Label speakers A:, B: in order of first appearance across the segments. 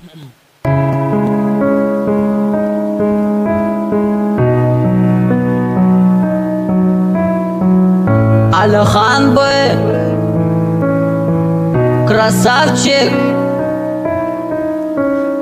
A: Alihan boy, krasavchik.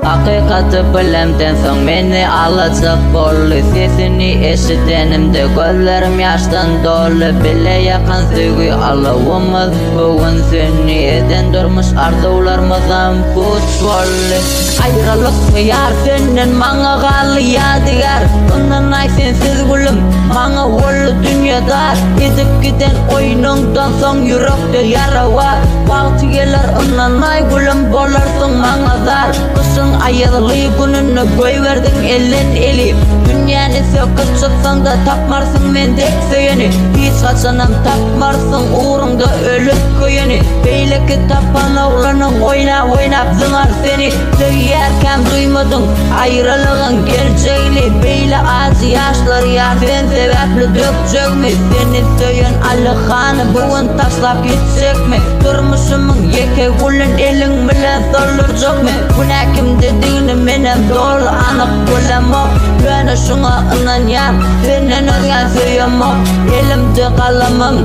A: Haqiqati bilemden so'ng meni alacak bo'ldi. Sesini eshitganimda ko'zlarim yoshdan to'ldi. Bile yaqin sevgi Allah'ımız bugun seni eden durmuş arzularımızdan kuch bo'ldi. Ayrılık mı yar senden manga qalı yadigar. Ondan ay sensiz gülüm manga oldu dünyada. Gidip giden oyunundan so'ng yürekte yara var. Vaqti gelir ondan ay gülüm bolarsın manga dar. Kışın ayırlı gününü koyverdin elin eli. Dünyanı söküp çıksan da tapmarsın mendek seni. Hiç kaçanam tapmarsın uğrunda ölüp koyeni. Beyleki tapan oğlanın oynap zınar seni. Söylerken duymadın ayrılığın gerçeğini. Beyle az yaşlar ya sen sebepli dökecek mi? Seni söyleyen Alihan'ı bugün taşlap gidecek mi? Durmuşumun yeke gülün elin bilen sorulacak mı? Bu ne kim dediğini menem doğru anık bilemem. Ben şuna inanayım, senin özgen söylemem. Elimde kalamam,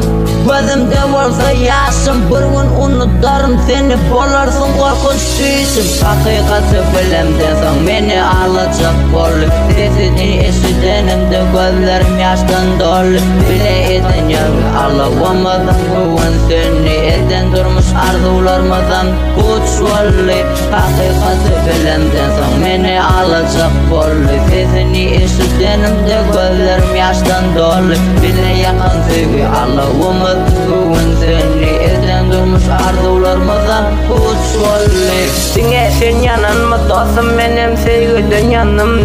A: gözümde olsa yaşım. Bir gün unutarım seni, bolarsın korkunç düşüm. Haqiqati bilemden so'ng meni alacak bo'ldi. Sesini eshitganimda gözlerim yoshdan to'ldi. Bile eden yer Allah'ımızdan bugun seni eden durmuş arzularımızdan kuch bo'ldi. Haqiqati bilemden so'ng meni alacak bo'ldi. Sesini eshitganimda gözlerim yoshdan to'ldi. Bile yaqin sevgi Allah'ımız bugun seni eden durmuş arzularımızdan kuch bo'ldi.
B: Dinge sen yananma dostum benim sevgiden yanım.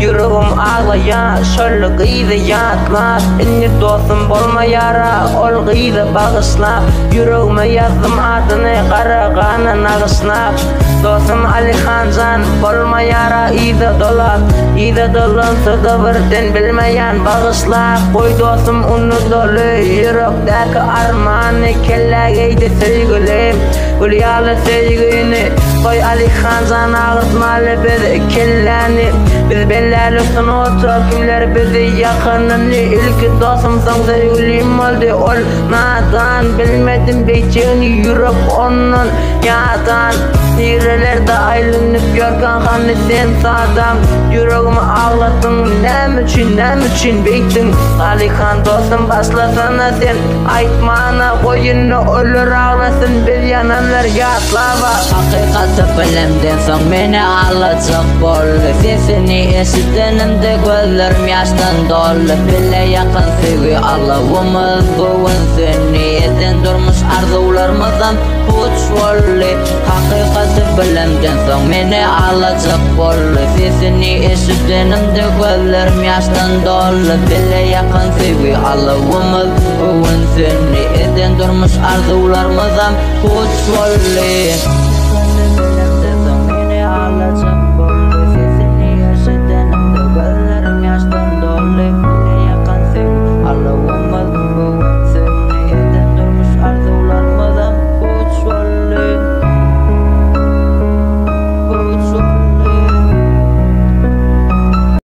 B: Yüreğim ağlaya şöyle gıydı yatmaz. Inni dostum bolma yara ol gıydı bağışlap. Yüreğime yazdım adını qaragana nağışlap. Dostum Alihan can bolma yara iydi dolap. İydi dolan sırda birden bilmeyen bağışlap. Koy dostum unu dolu yürekteki armanı kellegeydi sevgilim. Gülyalı sevgini koy Alihan can ağıtmalı biz kelleni. Biz bellerli sunutu kimler bizi yakınını. İlk dostumsan sevgilim oldu olmadan. Bilmedim beyçini yürek onun yadan. Nerelerde aylınıp yorgan kanı sen sağdam. Yüreğimi ağlattın nem için beytin. Alihan dostum başlasana sen. Aytmana koyunu olur ağlasın. Bir yananlar yatlava.
A: Haqiqati bilemden so'ng meni alacak bo'ldi. Sesini eshitganimda gözlerim yoshdan to'ldi. Bile yaqin sevgi Allah'ımız bugun seni eden durmuş arzularımızdan kuch bo'ldi. Haqiqati bilemden so'ng meni alacak bo'ldi. Sesini eshitganimda gözlerim yoshdan to'ldi. Bile yaqin sevgi Allah'ımız bugun seni eden durmuş arzularımızdan kuch bo'ldi.